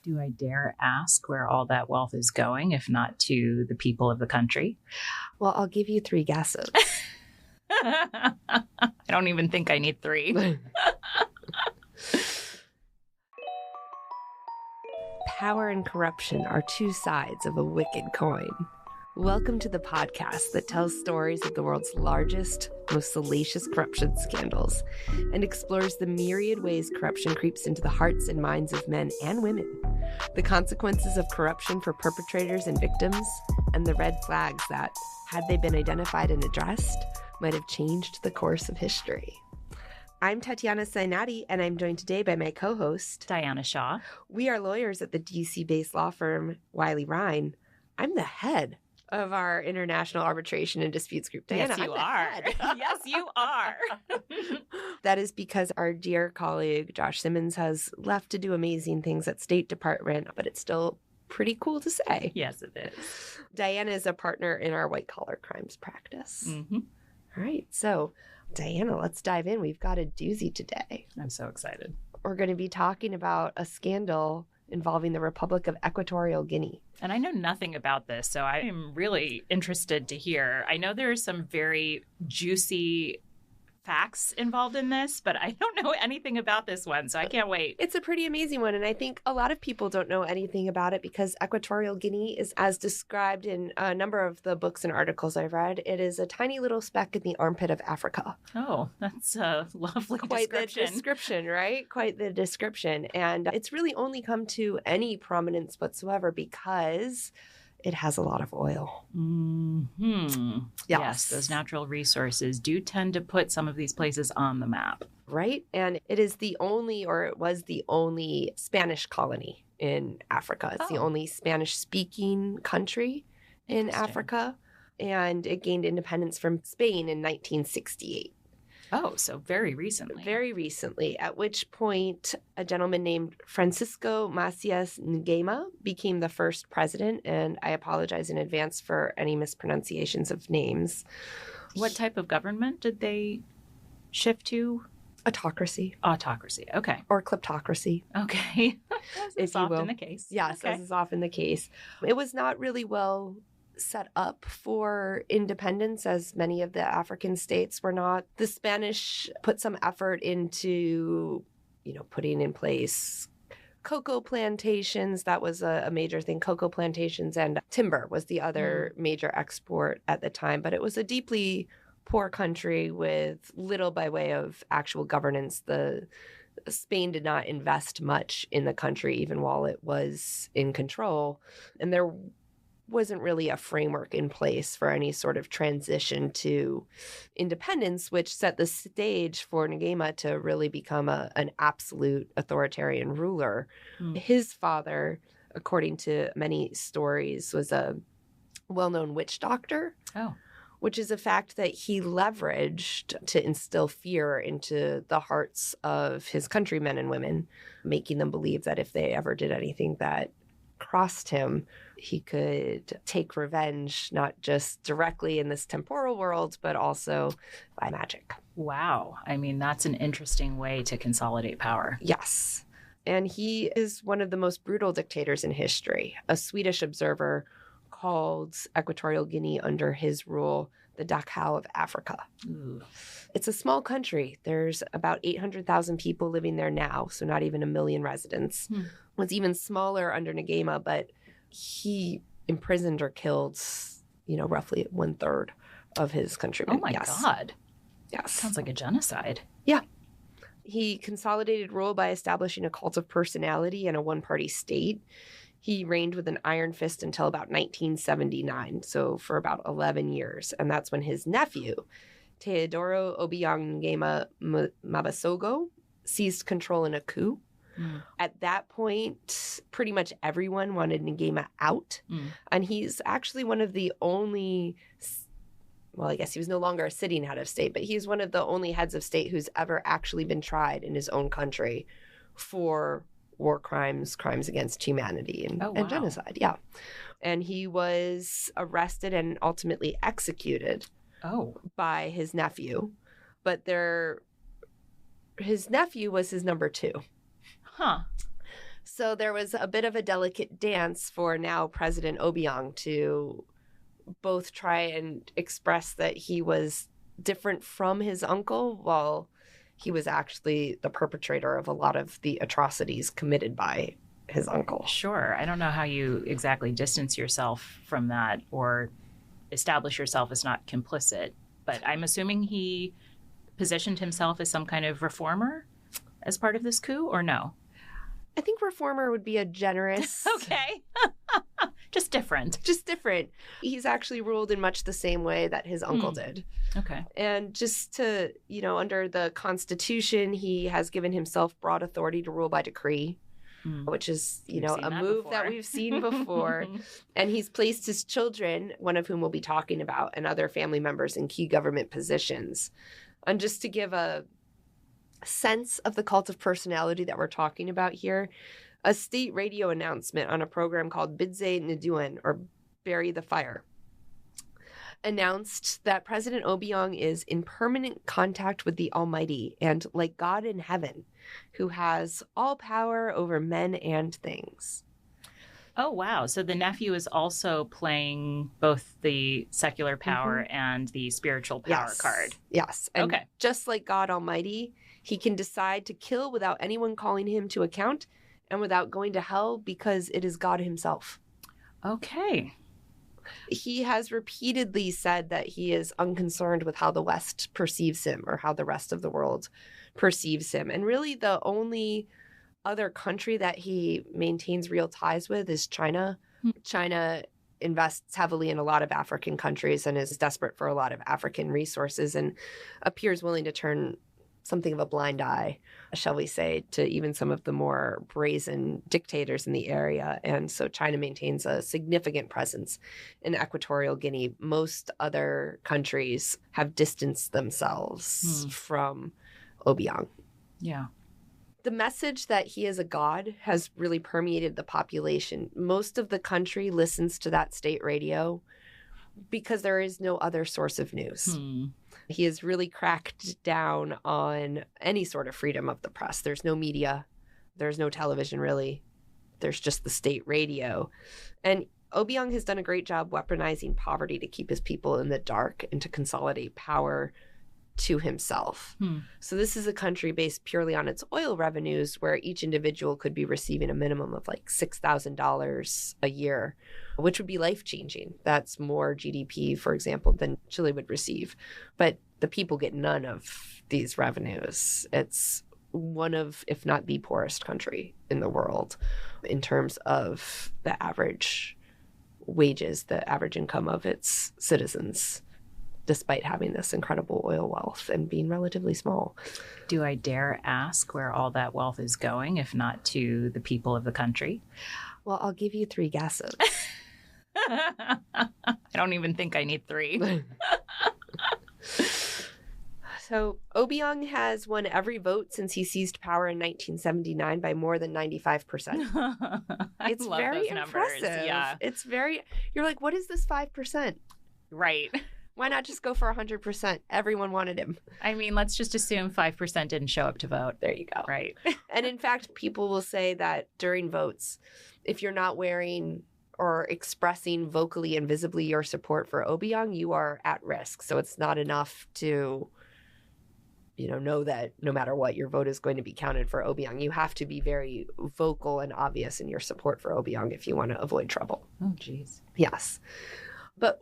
Do I dare ask where all that wealth is going, if not to the people of the country? Well, I'll give you 3 guesses. I don't even think I need 3. Power and corruption are 2 sides of a wicked coin. Welcome to the podcast that tells stories of the world's largest, most salacious corruption scandals and explores the myriad ways corruption creeps into the hearts and minds of men and women, the consequences of corruption for perpetrators and victims, and the red flags that, had they been identified and addressed, might have changed the course of history. I'm Tatiana Sainati, and I'm joined today by my co-host, Diana Shaw. We are lawyers at the DC-based law firm Wiley Rein. I'm the head of our international arbitration and disputes group. Diana, Yes, you are. Yes, you are. That is because our dear colleague Josh Simmons has left to do amazing things at State Department, but it's still pretty cool to say. Yes, it is. Diana is a partner in our white-collar crimes practice. Mm-hmm. All right, so Diana, let's dive in. We've got a doozy today. I'm so excited. We're going to be talking about a scandal involving the Republic of Equatorial Guinea. And I know nothing about this, so I am really interested to hear. I know there are some very juicy facts involved in this, but I don't know anything about this one, so I can't wait. It's a pretty amazing one, and I think a lot of people don't know anything about it because Equatorial Guinea is, as described in a number of the books and articles I've read, it is a tiny little speck in the armpit of Africa. Oh, that's a lovely Quite description. the description, right? Quite the description. And it's really only come to any prominence whatsoever because it has a lot of oil. Mm-hmm. Yes, those natural resources do tend to put some of these places on the map. Right? And it is the only, or it was the only Spanish colony in Africa. It's the only Spanish-speaking country in Africa. And it gained independence from Spain in 1968. Oh, so very recently. Very recently, at which point a gentleman named Francisco Macias Nguema became the first president, and I apologize in advance for any mispronunciations of names. What type of government did they shift to? Autocracy. Autocracy, okay. Or kleptocracy. Okay. As is often the case. Yes, okay. As is often the case. It was not really well set up for independence, as many of the African states were not. The Spanish put some effort into, putting in place cocoa plantations. That was a major thing. Cocoa plantations and timber was the other major export at the time. But it was a deeply poor country with little by way of actual governance. Spain did not invest much in the country, even while it was in control. And there wasn't really a framework in place for any sort of transition to independence, which set the stage for Nguema to really become an absolute authoritarian ruler. His father, according to many stories, was a well-known witch doctor. Oh. Which is a fact that he leveraged to instill fear into the hearts of his countrymen and women, making them believe that if they ever did anything that crossed him, he could take revenge, not just directly in this temporal world, but also by magic. Wow. I mean, that's an interesting way to consolidate power. Yes. And he is one of the most brutal dictators in history. A Swedish observer called Equatorial Guinea under his rule the Dachau of Africa. Ooh. It's a small country. There's about 800,000 people living there now, so not even 1 million residents. It was even smaller under Nguema, but he imprisoned or killed, roughly 1/3 of his countrymen. Oh my God. Yes. Sounds like a genocide. Yeah. He consolidated rule by establishing a cult of personality and a one-party state. He reigned with an iron fist until about 1979, so for about 11 years. And that's when his nephew, Teodoro Obiang Nguema Mabasogo, seized control in a coup. At that point, pretty much everyone wanted Nguema out. And he's actually one of the only, well, I guess he was no longer a sitting head of state, but he's one of the only heads of state who's ever actually been tried in his own country for war crimes, crimes against humanity, and genocide. Yeah. And he was arrested and ultimately executed by his nephew. But his nephew was his number 2. Huh. So there was a bit of a delicate dance for now President Obiang to both try and express that he was different from his uncle while he was actually the perpetrator of a lot of the atrocities committed by his uncle. Sure. I don't know how you exactly distance yourself from that or establish yourself as not complicit, but I'm assuming he positioned himself as some kind of reformer as part of this coup, or no? I think reformer would be a generous... Okay. Just different. Just different. He's actually ruled in much the same way that his uncle did. Okay. And just to, under the Constitution, he has given himself broad authority to rule by decree, which is, a move that we've seen before. And he's placed his children, one of whom we'll be talking about, and other family members in key government positions. And just to give a sense of the cult of personality that we're talking about here, a state radio announcement on a program called Bidze Nduen, or Bury the Fire, announced that President Obiang is in permanent contact with the Almighty and like God in heaven, who has all power over men and things. Oh, wow. So the nephew is also playing both the secular power and the spiritual power card. Yes. And just like God Almighty, he can decide to kill without anyone calling him to account and without going to hell because it is God himself. Okay. He has repeatedly said that he is unconcerned with how the West perceives him or how the rest of the world perceives him. And really the only other country that he maintains real ties with is China. China invests heavily in a lot of African countries and is desperate for a lot of African resources and appears willing to turn something of a blind eye, shall we say, to even some of the more brazen dictators in the area. And so China maintains a significant presence in Equatorial Guinea. Most other countries have distanced themselves from Obiang. Yeah. The message that he is a god has really permeated the population. Most of the country listens to that state radio because there is no other source of news. He has really cracked down on any sort of freedom of the press. There's no media. There's no television, really. There's just the state radio. And Obiang has done a great job weaponizing poverty to keep his people in the dark and to consolidate power to himself. So this is a country based purely on its oil revenues where each individual could be receiving a minimum of like $6,000 a year, which would be life-changing. That's more GDP, for example, than Chile would receive. But the people get none of these revenues. It's one of, if not the poorest country in the world in terms of the average wages, the average income of its citizens, despite having this incredible oil wealth and being relatively small. Do I dare ask where all that wealth is going, if not to the people of the country? Well, I'll give you 3 guesses. I don't even think I need 3. So Obiang has won every vote since he seized power in 1979 by more than 95%. It's love very those numbers. impressive. Yeah. It's very, you're like, what is this 5%? Right. Why not just go for 100%? Everyone wanted him. I mean, let's just assume 5% didn't show up to vote. There you go. Right. And in fact, people will say that during votes, if you're not wearing or expressing vocally and visibly your support for Obiang, you are at risk. So it's not enough to, know that no matter what, your vote is going to be counted for Obiang. You have to be very vocal and obvious in your support for Obiang if you want to avoid trouble. Oh, geez. Yes. But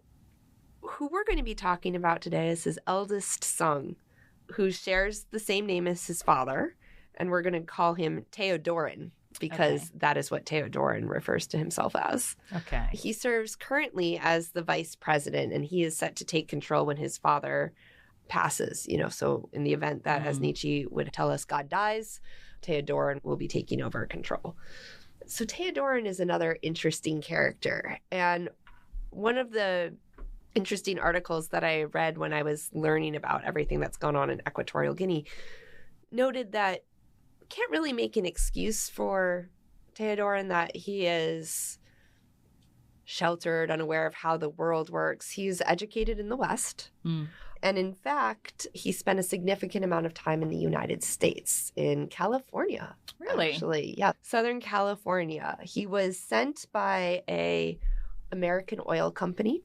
who we're going to be talking about today is his eldest son, who shares the same name as his father, and we're going to call him Teodorin because that is what Teodorin refers to himself as. Okay. He serves currently as the vice president, and he is set to take control when his father passes. So in the event that, as Nietzsche would tell us, God dies, Teodorin will be taking over control. So Teodorin is another interesting character, and one of the interesting articles that I read when I was learning about everything that's gone on in Equatorial Guinea noted that can't really make an excuse for Teodorin that he is sheltered, unaware of how the world works. He's educated in the West. And in fact, he spent a significant amount of time in the United States, in California. Really? Actually, yeah. Southern California. He was sent by a American oil company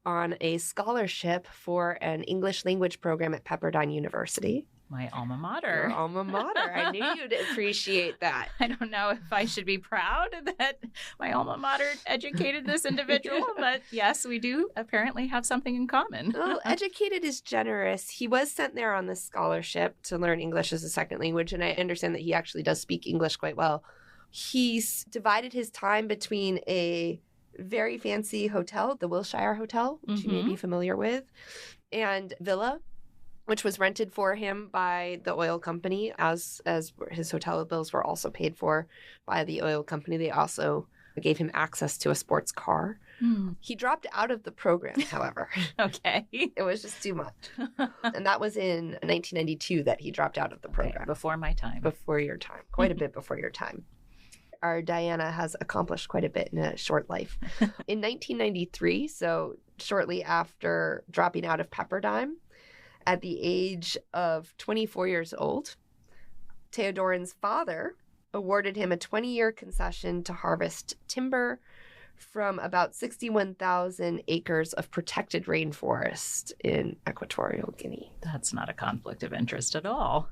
on a scholarship for an English language program at Pepperdine University. My alma mater. Your alma mater. I knew you'd appreciate that. I don't know if I should be proud that my alma mater educated this individual, but yes, we do apparently have something in common. Well, educated is generous. He was sent there on this scholarship to learn English as a second language, and I understand that he actually does speak English quite well. He's divided his time between a very fancy hotel, the Wilshire Hotel, which you may be familiar with, and villa, which was rented for him by the oil company, as his hotel bills were also paid for by the oil company. They also gave him access to a sports car. He dropped out of the program, however. Okay. It was just too much. And that was in 1992 that he dropped out of the program. Okay, before my time. Before your time. Quite a bit before your time. Our Diana has accomplished quite a bit in a short life. In 1993, so shortly after dropping out of Pepperdine, at the age of 24 years old, Teodorin's father awarded him a 20-year concession to harvest timber from about 61,000 acres of protected rainforest in Equatorial Guinea. That's not a conflict of interest at all.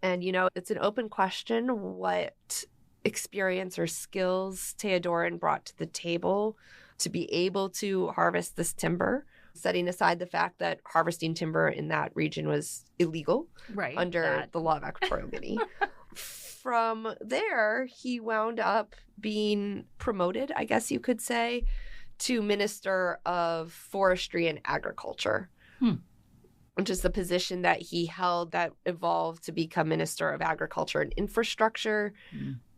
And, it's an open question what experience or skills Teodorin brought to the table to be able to harvest this timber, setting aside the fact that harvesting timber in that region was illegal under the law of Equatorial Guinea. From there, he wound up being promoted, I guess you could say, to Minister of Forestry and Agriculture, which is the position that he held that evolved to become Minister of Agriculture and Infrastructure.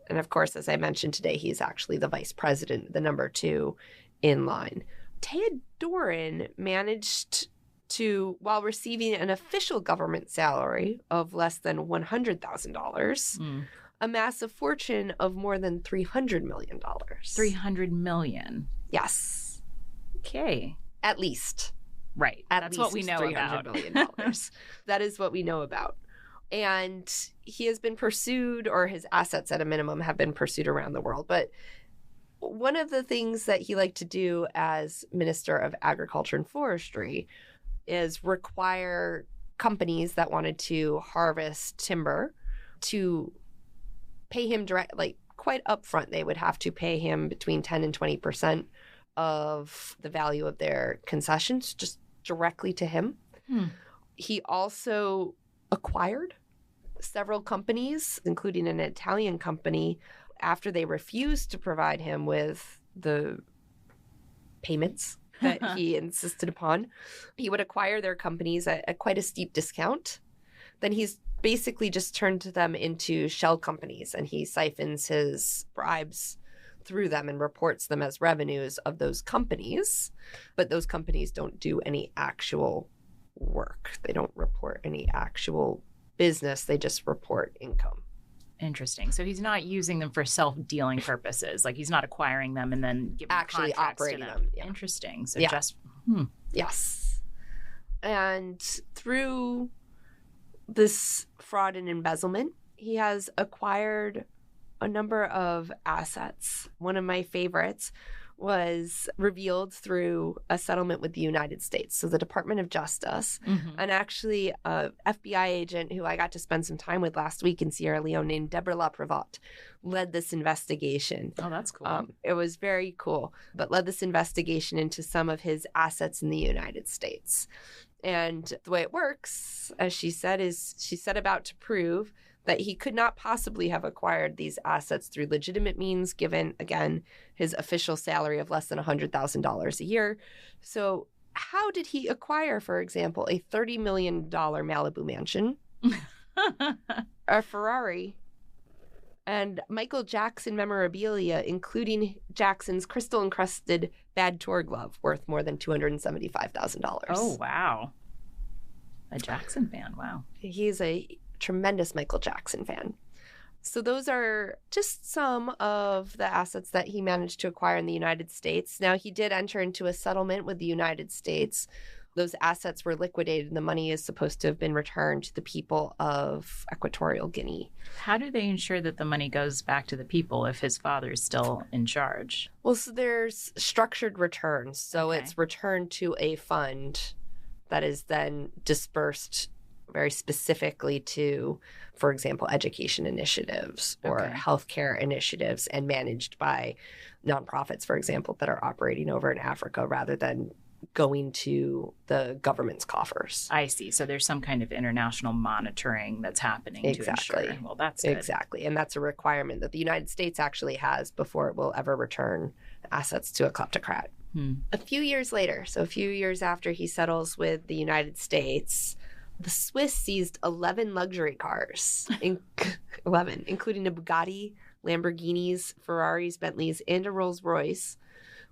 And of course, as I mentioned today, he's actually the vice president, the number 2 in line. Teodorin managed to, while receiving an official government salary of less than $100,000, amass a fortune of more than $300 million. $300 million. Yes. Okay. At least. Right. That's what we know about. $300 million. That is what we know about. And he has been pursued, or his assets at a minimum have been pursued around the world. But one of the things that he liked to do as Minister of Agriculture and Forestry is require companies that wanted to harvest timber to pay him quite upfront. They would have to pay him between 10 and 20% of the value of their concessions just directly to him. He also acquired several companies, including an Italian company, after they refused to provide him with the payments that he insisted upon. He would acquire their companies at quite a steep discount. Then he's basically just turned them into shell companies, and he siphons his bribes through them and reports them as revenues of those companies. But those companies don't do any actual work. They don't report any actual business. They just report income. Interesting. So he's not using them for self-dealing purposes. Like he's not acquiring them and then giving actually contracts operating to them. Yeah. Interesting. So Yes. And through this fraud and embezzlement, he has acquired a number of assets. One of my favorites was revealed through a settlement with the United States. So the Department of Justice, and actually a FBI agent who I got to spend some time with last week in Sierra Leone named Deborah LaPravotte led this investigation. Oh, that's cool. It was very cool, but led this investigation into some of his assets in the United States. And the way it works, as she said, is she set about to prove that he could not possibly have acquired these assets through legitimate means, given, again, his official salary of less than $100,000 a year. So how did he acquire, for example, a $30 million Malibu mansion, a Ferrari, and Michael Jackson memorabilia, including Jackson's Crystal-Encrusted bad tour glove worth more than $275,000? Oh, wow. A Jackson fan. Wow. He's a tremendous Michael Jackson fan. So those are just some of the assets that he managed to acquire in the United States. Now, he did enter into a settlement with the United States those assets were liquidated and the money is supposed to have been returned to the people of Equatorial Guinea. How do they ensure that the money goes back to the people if his father is still in charge? Well, so there's structured returns. So Okay. it's returned to a fund that is then dispersed very specifically to, for example, education initiatives or Okay. healthcare initiatives, and managed by nonprofits, for example, that are operating over in Africa rather than going to the government's coffers. I see. So there's some kind of international monitoring that's happening Exactly. to ensure. Well, that's good. Exactly. And that's a requirement that the United States actually has before it will ever return assets to a kleptocrat. A few years later, so a few years after he settles with the United States, the Swiss seized 11 luxury cars, 11, including a Bugatti, Lamborghinis, Ferraris, Bentleys, and a Rolls Royce,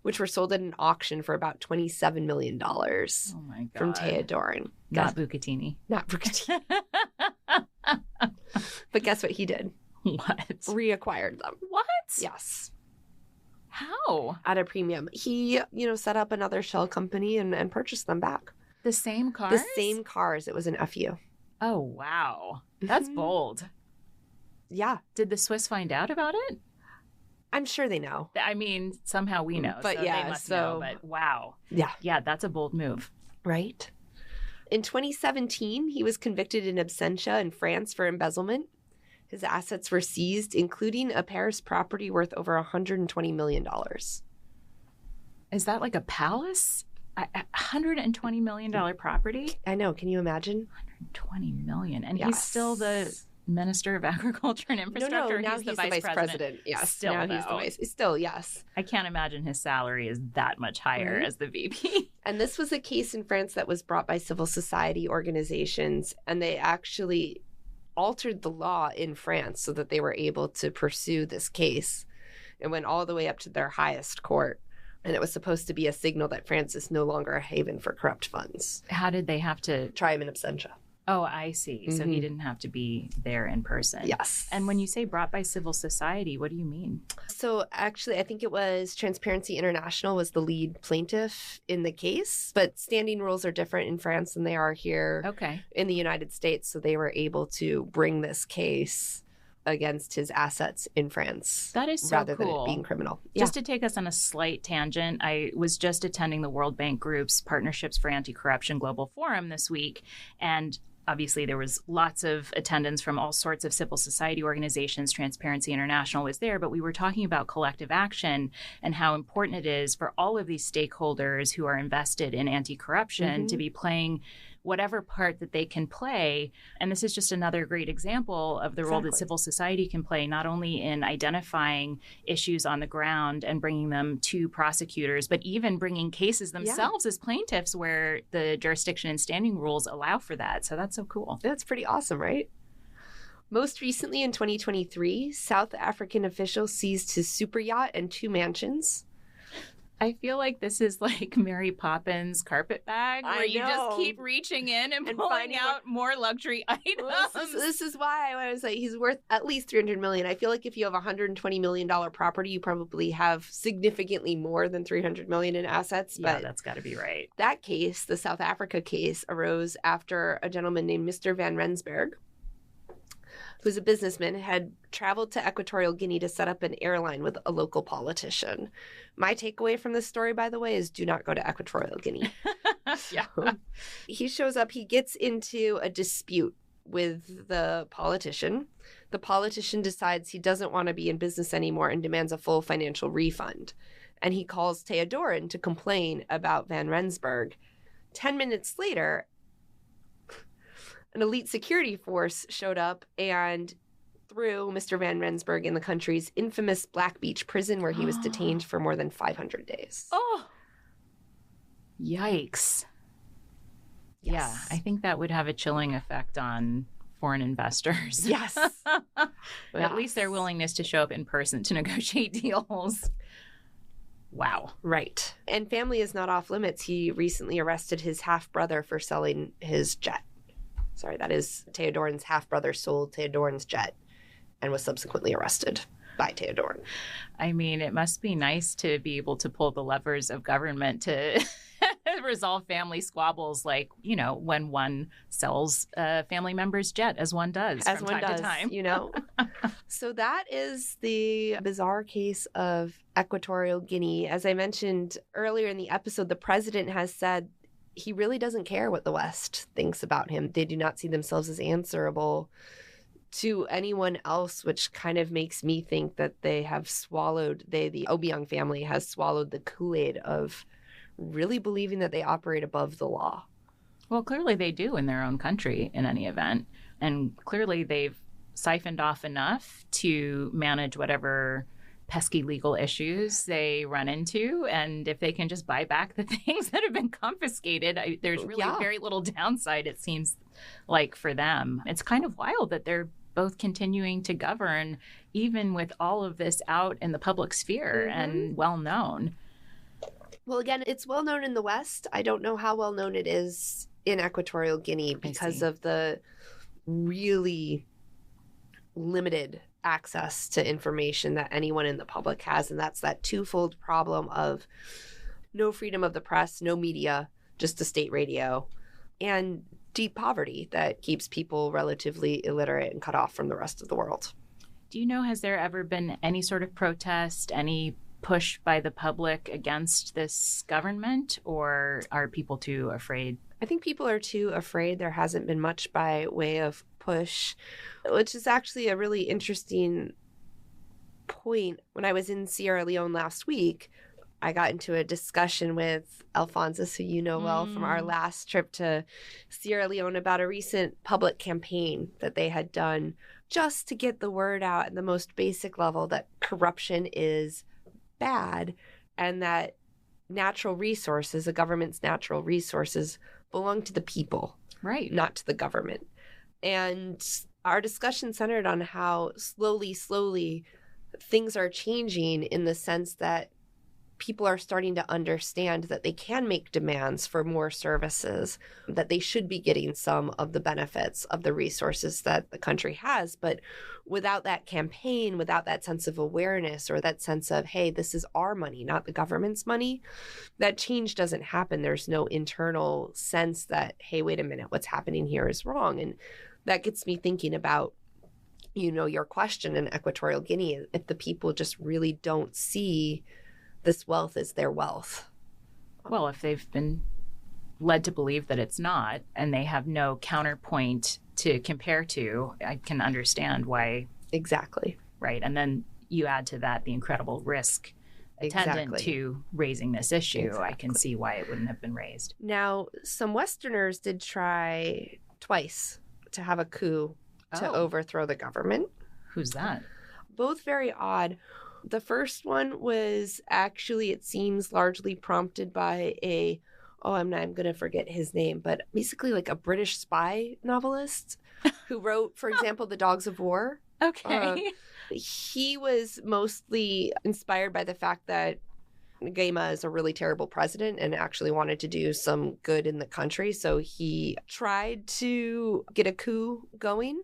which were sold at an auction for about $27 million Oh my God. from Teodorin. Not Bucatini. Not Bugatti. But guess what he did? What? Reacquired them. What? Yes. How? At a premium. He, set up another shell company and purchased them back. The same cars? The same cars. It was an FU. Oh, wow. That's Mhm. bold. Yeah. Did the Swiss find out about it? I'm sure they know. I mean, somehow we know. But so yeah, they must so- know. But wow. Yeah. Yeah, that's a bold move. Right. In 2017, he was convicted in absentia in France for embezzlement. His assets were seized, including a Paris property worth over $120 million. Is that like a palace? $120 million property? I know. Can you imagine? $120 million. And he's still the Minister of Agriculture and Infrastructure? No, now he's the vice president. Yes. Still, now he's the though. vice. Still, yes. I can't imagine his salary is that much higher Right. as the VP. And this was a case in France that was brought by civil society organizations, and they actually altered the law in France so that they were able to pursue this case. It went all the way up to their highest court, and it was supposed to be a signal that France is no longer a haven for corrupt funds. How did they have to? Try him in absentia. Oh, I see. So he Mhm. didn't have to be there in person. Yes. And when you say brought by civil society, what do you mean? So actually, I think it was Transparency International was the lead plaintiff in the case, but standing rules are different in France than they are here Okay. in the United States. So they were able to bring this case against his assets in France That is so rather cool. than it being criminal. Just to take us on a slight tangent, I was just attending the World Bank Group's Partnerships for Anti-Corruption Global Forum this week, and obviously there was lots of attendance from all sorts of civil society organizations. Transparency International was there, but we were talking about collective action and how important it is for all of these stakeholders who are invested in anti-corruption to be playing whatever part that they can play. And this is just another great example of the role that Exactly. civil society can play, not only in identifying issues on the ground and bringing them to prosecutors, but even bringing cases themselves as plaintiffs where the jurisdiction and standing rules allow for that. So that's so cool. That's pretty awesome, right? Most recently in 2023, South African officials seized his super yacht and 2 mansions. I feel like this is like Mary Poppins carpet bag, where I you just know. keep reaching in and And pulling finding out more luxury items. Well, this is why I was like, he's worth at least $300 million. I feel like if you have a $120 million property, you probably have significantly more than $300 million in assets. Yeah, But that's got to be right. that case, the South Africa case, arose after a gentleman named Mr. Van Rensburg, who's a businessman, had traveled to Equatorial Guinea to set up an airline with a local politician. My takeaway from this story, by the way, is do not go to Equatorial Guinea. Yeah. He shows up, he gets into a dispute with the politician. The politician decides he doesn't want to be in business anymore and demands a full financial refund. And he calls Teodorin to complain about Van Rensburg. 10 minutes later, an elite security force showed up and threw Mr. Van Rensburg in the country's infamous Black Beach prison, where he was detained for more than 500 days. Oh, yikes. Yeah, Yes. I think that would have a chilling effect on foreign investors. Yes. At least their willingness to show up in person to negotiate deals. Wow. Right. And family is not off limits. He recently arrested his half-brother for selling his jet. Sorry, that is Teodorin's half-brother sold Teodorin's jet and was subsequently arrested by Teodorin. I mean, it must be nice to be able to pull the levers of government to resolve family squabbles, like, when one sells a family member's jet, as one does As from one time does, to time. So that is the bizarre case of Equatorial Guinea. As I mentioned earlier in the episode, the president has said he really doesn't care what the West thinks about him. They do not see themselves as answerable to anyone else, which kind of makes me think that the Obiang family has swallowed the Kool-Aid of really believing that they operate above the law. Well, clearly they do in their own country in any event. And clearly they've siphoned off enough to manage whatever pesky legal issues they run into. And if they can just buy back the things that have been confiscated, there's really very little downside, it seems like, for them. It's kind of wild that they're both continuing to govern, even with all of this out in the public sphere and well known. Well, again, it's well known in the West. I don't know how well known it is in Equatorial Guinea because of the really limited access to information that anyone in the public has. And that's that twofold problem of no freedom of the press, no media, just a state radio, and deep poverty that keeps people relatively illiterate and cut off from the rest of the world. Do you know, has there ever been any sort of protest, any push by the public against this government, or are people too afraid? I think people are too afraid. There hasn't been much by way of push, which is actually a really interesting point. When I was in Sierra Leone last week, I got into a discussion with Alphonsus, who you know well from our last trip to Sierra Leone, about a recent public campaign that they had done just to get the word out at the most basic level that corruption is bad and that natural resources, a government's natural resources, belong to the people, right? Not to the government. And our discussion centered on how slowly things are changing, in the sense that people are starting to understand that they can make demands for more services, that they should be getting some of the benefits of the resources that the country has. But without that campaign, without that sense of awareness, or that sense of, hey, this is our money, not the government's money, that change doesn't happen. There's no internal sense that, hey, wait a minute, what's happening here is wrong. And that gets me thinking about, your question in Equatorial Guinea, if the people just really don't see this wealth as their wealth. Well, if they've been led to believe that it's not, and they have no counterpoint to compare to, I can understand why. Exactly. Right. And then you add to that the incredible risk attendant to raising this issue. Exactly. I can see why it wouldn't have been raised. Now, some Westerners did try twice to have a coup to overthrow the government. Who's that? Both very odd. The first one was actually, it seems, largely prompted by I'm going to forget his name, but basically like a British spy novelist who wrote, for example, The Dogs of War. Okay. He was mostly inspired by the fact that Guaima is a really terrible president and actually wanted to do some good in the country. So he tried to get a coup going,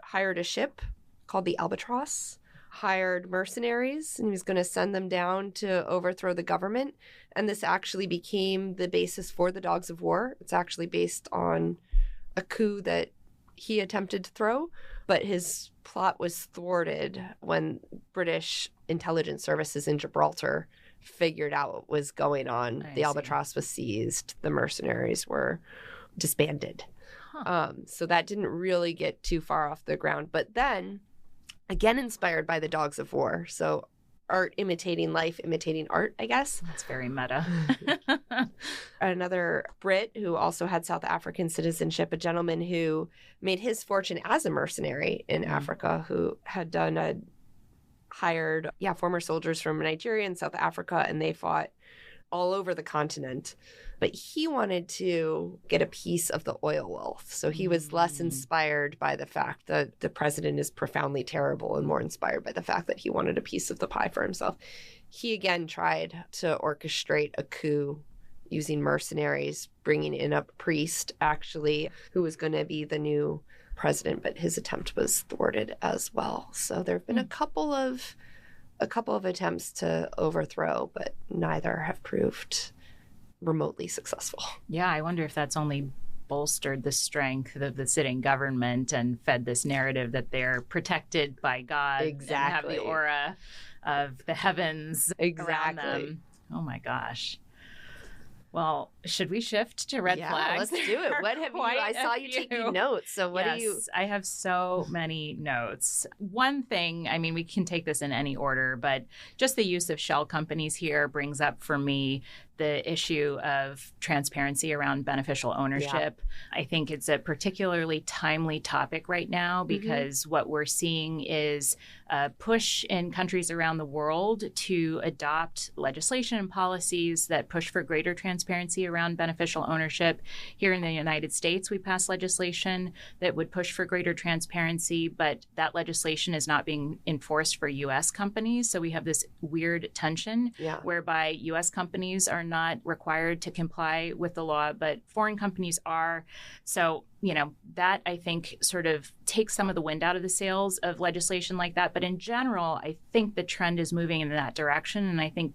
hired a ship called the Albatross, hired mercenaries, and he was going to send them down to overthrow the government. And this actually became the basis for the Dogs of War. It's actually based on a coup that he attempted to throw, but his plot was thwarted when British intelligence services in Gibraltar figured out what was going on. The Albatross was seized. The mercenaries were disbanded. So that didn't really get too far off the ground. But then, again, inspired by the Dogs of War. So art imitating life, imitating art, I guess. That's very meta. Another Brit who also had South African citizenship, a gentleman who made his fortune as a mercenary in Africa, who had hired former soldiers from Nigeria and South Africa, and they fought all over the continent. But he wanted to get a piece of the oil wealth. So he was less inspired by the fact that the president is profoundly terrible and more inspired by the fact that he wanted a piece of the pie for himself. He again tried to orchestrate a coup using mercenaries, bringing in a priest, actually, who was going to be the new president, but his attempt was thwarted as well. So there have been a couple of attempts to overthrow, but neither have proved remotely successful. Yeah, I wonder if that's only bolstered the strength of the sitting government and fed this narrative that they're protected by God and have the aura of the heavens around them. Oh my gosh. Well, should we shift to red flags? Let's do it. What have you? I saw you taking notes. So what do you? I have so many notes. One thing, I mean, we can take this in any order, but just the use of shell companies here brings up for me the issue of transparency around beneficial ownership. Yeah. I think it's a particularly timely topic right now because what we're seeing is a push in countries around the world to adopt legislation and policies that push for greater transparency around beneficial ownership. Here in the United States, we passed legislation that would push for greater transparency, but that legislation is not being enforced for U.S. companies. So we have this weird tension whereby U.S. companies are not required to comply with the law, but foreign companies are. So, that I think sort of takes some of the wind out of the sails of legislation like that. But in general, I think the trend is moving in that direction. And I think,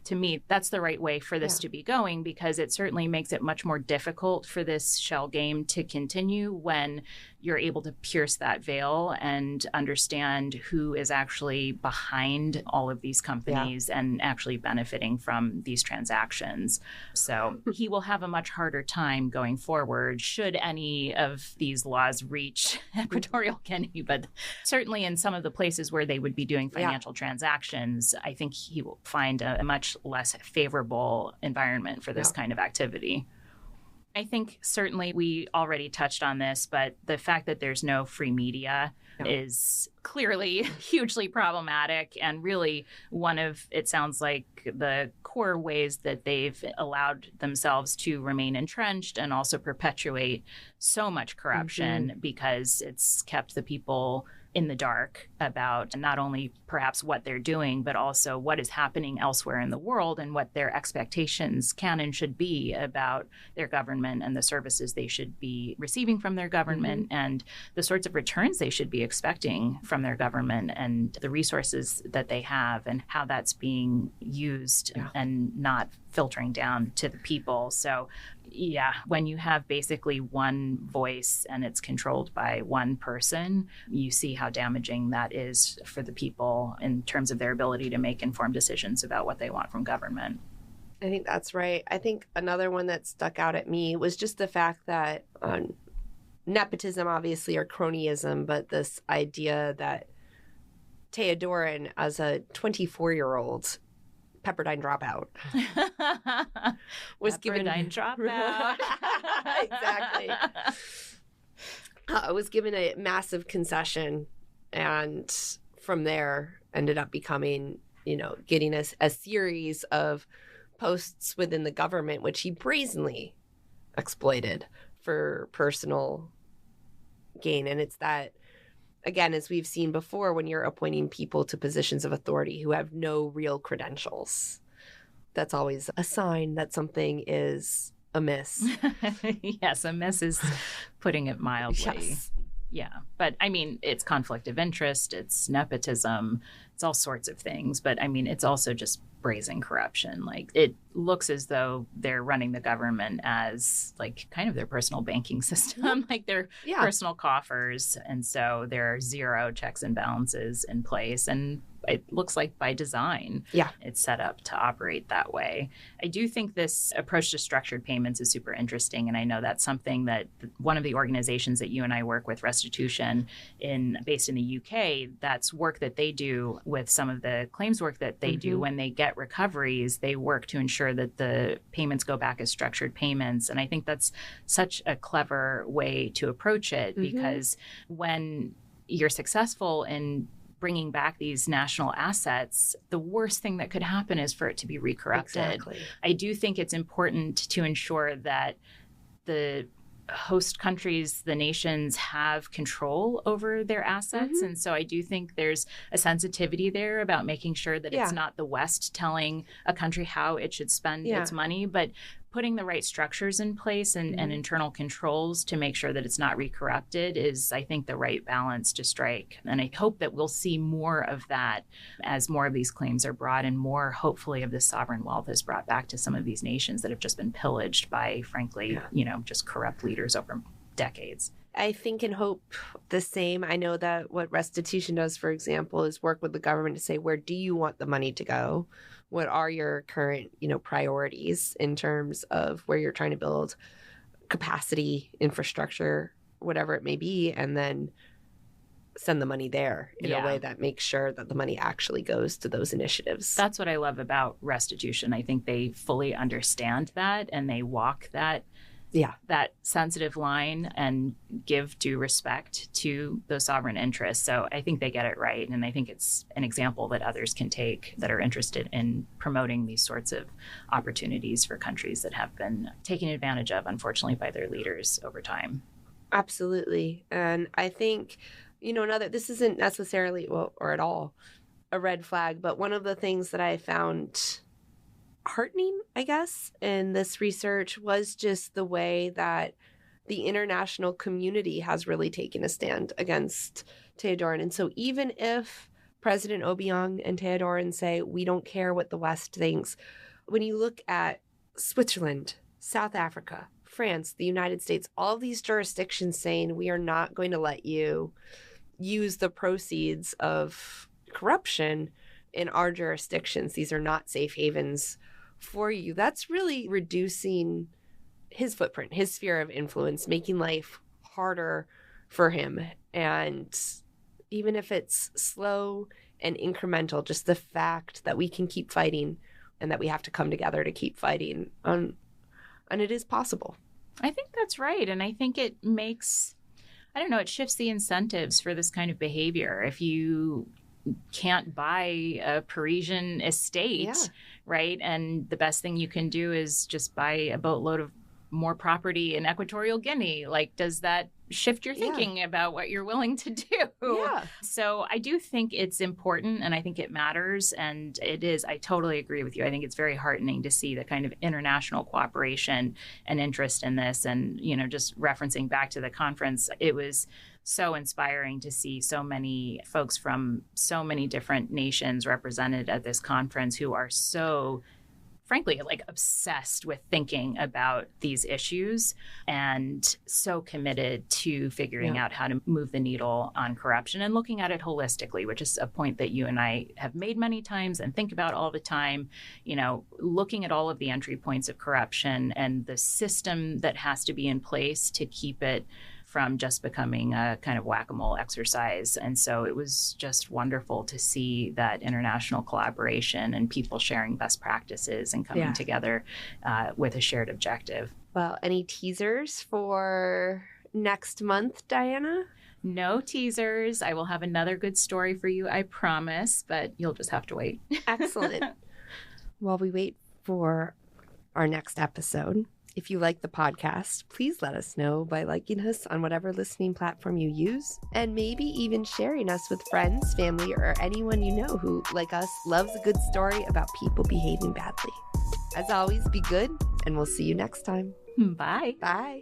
to me, that's the right way for this to be going, because it certainly makes it much more difficult for this shell game to continue when you're able to pierce that veil and understand who is actually behind all of these companies and actually benefiting from these transactions. So he will have a much harder time going forward should any of these laws reach Equatorial Guinea. But certainly in some of the places where they would be doing financial transactions, I think he will find a much less favorable environment for this kind of activity. I think certainly we already touched on this, but the fact that there's no free media is clearly hugely problematic, and really one of, it sounds like, the core ways that they've allowed themselves to remain entrenched and also perpetuate so much corruption because it's kept the people in the dark about not only perhaps what they're doing, but also what is happening elsewhere in the world and what their expectations can and should be about their government and the services they should be receiving from their government and the sorts of returns they should be expecting from their government and the resources that they have and how that's being used and not filtering down to the people. So when you have basically one voice and it's controlled by one person, you see how damaging that is for the people in terms of their ability to make informed decisions about what they want from government. I think that's right. I think another one that stuck out at me was just the fact that nepotism, obviously, or cronyism, but this idea that Teodorin, as a 24-year-old Pepperdine dropout, was given dropout. Exactly. Was given a massive concession, and from there ended up becoming, getting a series of posts within the government, which he brazenly exploited for personal gain. And it's that, again, as we've seen before, when you're appointing people to positions of authority who have no real credentials, that's always a sign that something is amiss. Yes, amiss is putting it mildly. Yes. Yeah. But I mean, it's conflict of interest, it's nepotism, it's all sorts of things. But I mean, it's also just brazen corruption. Like, it looks as though they're running the government as like kind of their personal banking system, like their personal coffers. And so there are zero checks and balances in place. And it looks like by design, it's set up to operate that way. I do think this approach to structured payments is super interesting. And I know that's something that one of the organizations that you and I work with, Restitution, based in the UK, that's work that they do with some of the claims work that they do. When they get recoveries, they work to ensure that the payments go back as structured payments. And I think that's such a clever way to approach it, because when you're successful in bringing back these national assets, the worst thing that could happen is for it to be recorrupted. Exactly. I do think it's important to ensure that the host countries, the nations, have control over their assets. And so I do think there's a sensitivity there about making sure that it's not the West telling a country how it should spend its money, but putting the right structures in place and internal controls to make sure that it's not recorrupted is, I think, the right balance to strike. And I hope that we'll see more of that as more of these claims are brought and more, hopefully, of this sovereign wealth is brought back to some of these nations that have just been pillaged by, frankly, just corrupt leaders over decades. I think and hope the same. I know that what restitution does, for example, is work with the government to say, where do you want the money to go? What are your current, priorities in terms of where you're trying to build capacity, infrastructure, whatever it may be, and then send the money there in a way that makes sure that the money actually goes to those initiatives. That's what I love about restitution. I think they fully understand that and they walk that sensitive line and give due respect to those sovereign interests. So I think they get it right. And I think it's an example that others can take that are interested in promoting these sorts of opportunities for countries that have been taken advantage of, unfortunately, by their leaders over time. Absolutely. And I think, this isn't necessarily, or at all, a red flag, but one of the things that I found heartening, I guess, in this research was just the way that the international community has really taken a stand against Teodorin. And so even if President Obiang and Teodorin say, we don't care what the West thinks, when you look at Switzerland, South Africa, France, the United States, all these jurisdictions saying, we are not going to let you use the proceeds of corruption in our jurisdictions. These are not safe havens for you. That's really reducing his footprint, his sphere of influence, making life harder for him. And even if it's slow and incremental, just the fact that we can keep fighting and that we have to come together to keep fighting, and it is possible. I think that's right. And I think it makes, it shifts the incentives for this kind of behavior. If you can't buy a Parisian estate, right? And the best thing you can do is just buy a boatload of more property in Equatorial Guinea. Like, does that shift your thinking about what you're willing to do? Yeah. So I do think it's important and I think it matters. And it is, I totally agree with you. I think it's very heartening to see the kind of international cooperation and interest in this. And, just referencing back to the conference, it was so inspiring to see so many folks from so many different nations represented at this conference who are so, frankly, obsessed with thinking about these issues and so committed to figuring out how to move the needle on corruption and looking at it holistically, which is a point that you and I have made many times and think about all the time, looking at all of the entry points of corruption and the system that has to be in place to keep it from just becoming a kind of whack-a-mole exercise. And so it was just wonderful to see that international collaboration and people sharing best practices and coming together with a shared objective. Well, any teasers for next month, Diana? No teasers. I will have another good story for you, I promise, but you'll just have to wait. Excellent. While we wait for our next episode, if you like the podcast, please let us know by liking us on whatever listening platform you use, and maybe even sharing us with friends, family, or anyone you know who, like us, loves a good story about people behaving badly. As always, be good, and we'll see you next time. Bye. Bye.